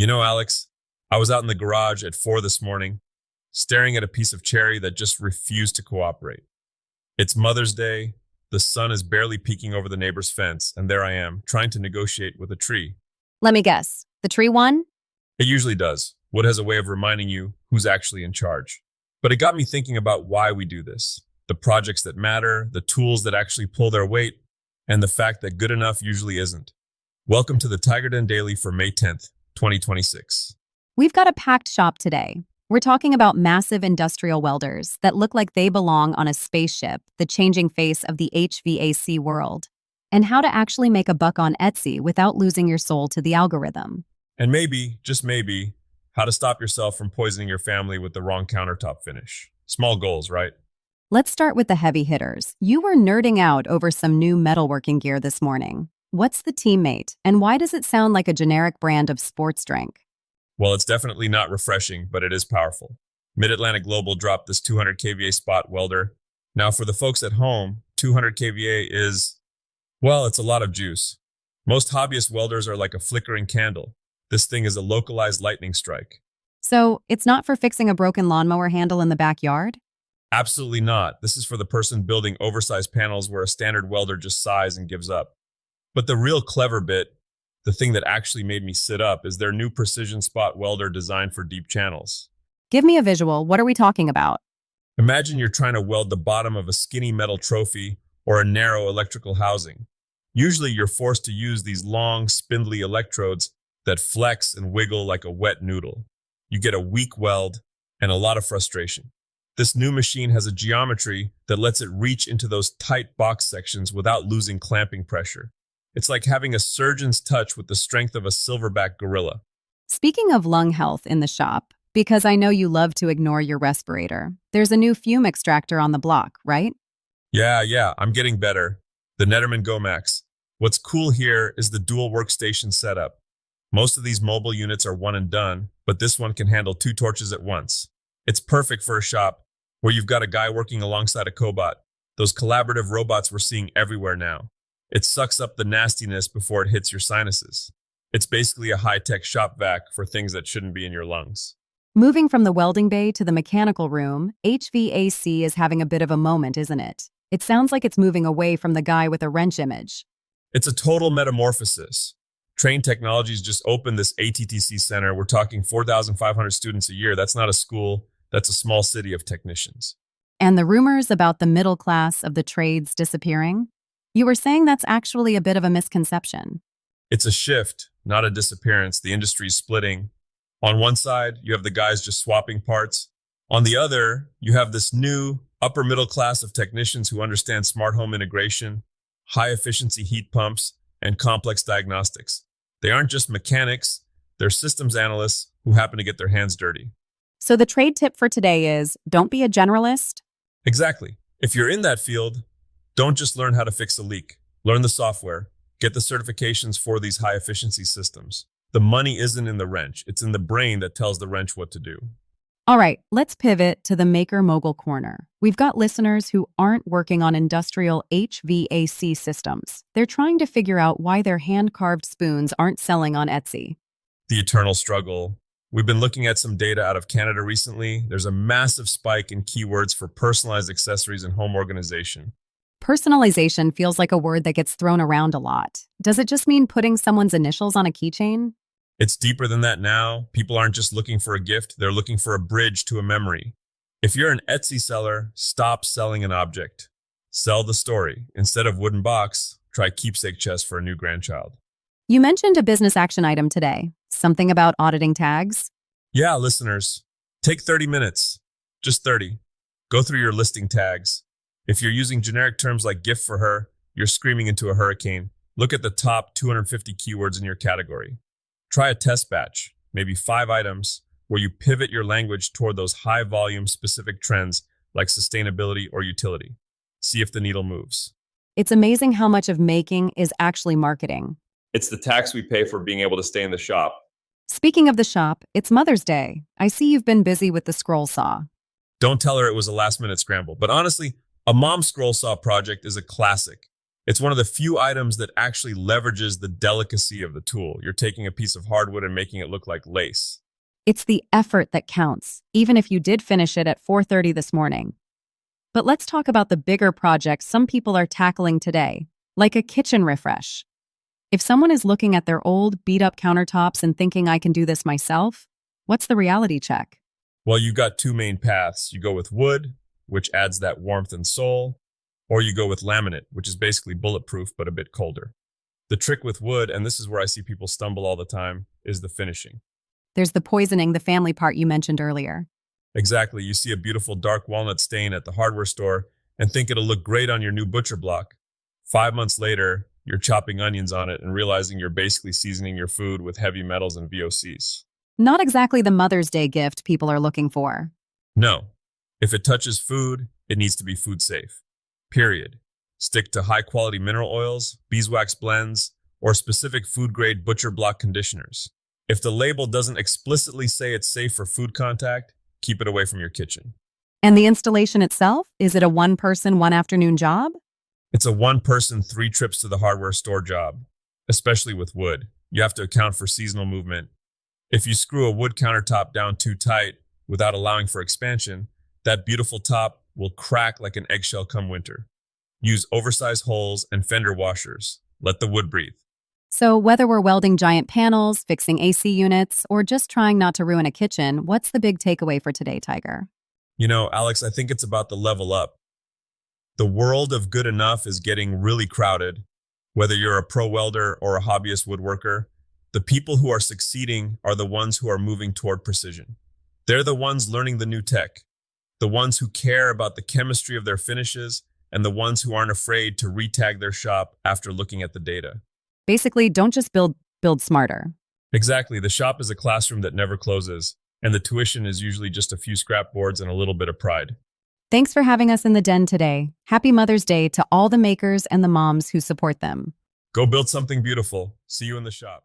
Alex, I was out in the garage at 4 this morning, staring at a piece of cherry that just refused to cooperate. It's Mother's Day, the sun is barely peeking over the neighbor's fence, and there I am, trying to negotiate with a tree. Let me guess. The tree won? It usually does. Wood has a way of reminding you who's actually in charge. But it got me thinking about why we do this. The projects that matter, the tools that actually pull their weight, and the fact that good enough usually isn't. Welcome to the TigerDen Daily for May 10th, 2026. We've got a packed shop today. We're talking about massive industrial welders that look like they belong on a spaceship, the changing face of the HVAC world, and how to actually make a buck on Etsy without losing your soul to the algorithm. And maybe, just maybe, how to stop yourself from poisoning your family with the wrong countertop finish. Small goals, right? Let's start with the heavy hitters. You were nerding out over some new metalworking gear this morning. What's the teammate, and why does it sound like a generic brand of sports drink? Well, it's definitely not refreshing, but it is powerful. Mid-Atlantic Global dropped this 200 kVA spot welder. Now, for the folks at home, 200 kVA is, well, it's a lot of juice. Most hobbyist welders are like a flickering candle. This thing is a localized lightning strike. So, it's not for fixing a broken lawnmower handle in the backyard? Absolutely not. This is for the person building oversized panels where a standard welder just sighs and gives up. But the real clever bit, the thing that actually made me sit up, is their new precision spot welder designed for deep channels. Give me a visual. What are we talking about? Imagine you're trying to weld the bottom of a skinny metal trophy or a narrow electrical housing. Usually you're forced to use these long, spindly electrodes that flex and wiggle like a wet noodle. You get a weak weld and a lot of frustration. This new machine has a geometry that lets it reach into those tight box sections without losing clamping pressure. It's like having a surgeon's touch with the strength of a silverback gorilla. Speaking of lung health in the shop, because I know you love to ignore your respirator, there's a new fume extractor on the block, right? Yeah, I'm getting better. The Netterman Go Max. What's cool here is the dual workstation setup. Most of these mobile units are one and done, but this one can handle 2 torches at once. It's perfect for a shop where you've got a guy working alongside a cobot, those collaborative robots we're seeing everywhere now. It sucks up the nastiness before it hits your sinuses. It's basically a high-tech shop vac for things that shouldn't be in your lungs. Moving from the welding bay to the mechanical room, HVAC is having a bit of a moment, isn't it? It sounds like it's moving away from the guy with a wrench image. It's a total metamorphosis. Train Technologies just opened this ATTC center. We're talking 4,500 students a year. That's not a school. That's a small city of technicians. And the rumors about the middle class of the trades disappearing? You were saying that's actually a bit of a misconception. It's a shift, not a disappearance. The industry's splitting. On one side, you have the guys just swapping parts. On the other, you have this new upper middle class of technicians who understand smart home integration, high efficiency heat pumps, and complex diagnostics. They aren't just mechanics, they're systems analysts who happen to get their hands dirty. So the trade tip for today is, don't be a generalist. Exactly. If you're in that field, don't just learn how to fix a leak. Learn the software. Get the certifications for these high efficiency systems. The money isn't in the wrench. It's in the brain that tells the wrench what to do. All right, let's pivot to the Maker Mogul Corner. We've got listeners who aren't working on industrial HVAC systems. They're trying to figure out why their hand-carved spoons aren't selling on Etsy. The eternal struggle. We've been looking at some data out of Canada recently. There's a massive spike in keywords for personalized accessories and home organization. Personalization feels like a word that gets thrown around a lot. Does it just mean putting someone's initials on a keychain? It's deeper than that now. People aren't just looking for a gift, they're looking for a bridge to a memory. If you're an Etsy seller, stop selling an object. Sell the story. Instead of wooden box, try keepsake chest for a new grandchild. You mentioned a business action item today. Something about auditing tags? Yeah, listeners, take 30 minutes, just 30. Go through your listing tags. If you're using generic terms like gift for her, you're screaming into a hurricane. Look at the top 250 keywords in your category. Try a test batch, maybe 5 items, where you pivot your language toward those high-volume specific trends like sustainability or utility. See if the needle moves. It's amazing how much of making is actually marketing. It's the tax we pay for being able to stay in the shop. Speaking of the shop, it's Mother's Day. I see you've been busy with the scroll saw. Don't tell her it was a last-minute scramble, but honestly, a mom scroll saw project is a classic. It's one of the few items that actually leverages the delicacy of the tool. You're taking a piece of hardwood and making it look like lace. It's the effort that counts, even if you did finish it at 4:30 this morning. But let's talk about the bigger projects some people are tackling today, like a kitchen refresh. If someone is looking at their old, beat-up countertops and thinking I can do this myself, what's the reality check? Well, you've got two main paths. You go with wood, which adds that warmth and soul, or you go with laminate, which is basically bulletproof but a bit colder. The trick with wood, and this is where I see people stumble all the time, is the finishing. There's the poisoning the family part you mentioned earlier. Exactly. You see a beautiful dark walnut stain at the hardware store and think it'll look great on your new butcher block. 5 months later, you're chopping onions on it and realizing you're basically seasoning your food with heavy metals and VOCs. Not exactly the Mother's Day gift people are looking for. No. If it touches food, it needs to be food safe. Period. Stick to high quality mineral oils, beeswax blends, or specific food grade butcher block conditioners. If the label doesn't explicitly say it's safe for food contact, keep it away from your kitchen. And the installation itself? Is it a one-person, one-afternoon job? It's a one-person, 3 trips to the hardware store job, especially with wood. You have to account for seasonal movement. If you screw a wood countertop down too tight without allowing for expansion, that beautiful top will crack like an eggshell come winter. Use oversized holes and fender washers. Let the wood breathe. So whether we're welding giant panels, fixing AC units, or just trying not to ruin a kitchen, what's the big takeaway for today, Tiger? You know, Alex, I think it's about the level up. The world of good enough is getting really crowded. Whether you're a pro welder or a hobbyist woodworker, the people who are succeeding are the ones who are moving toward precision. They're the ones learning the new tech, the ones who care about the chemistry of their finishes, and the ones who aren't afraid to retag their shop after looking at the data. Basically, don't just build smarter. Exactly. The shop is a classroom that never closes, and the tuition is usually just a few scrap boards and a little bit of pride. Thanks for having us in the den today. Happy Mother's Day to all the makers and the moms who support them. Go build something beautiful. See you in the shop.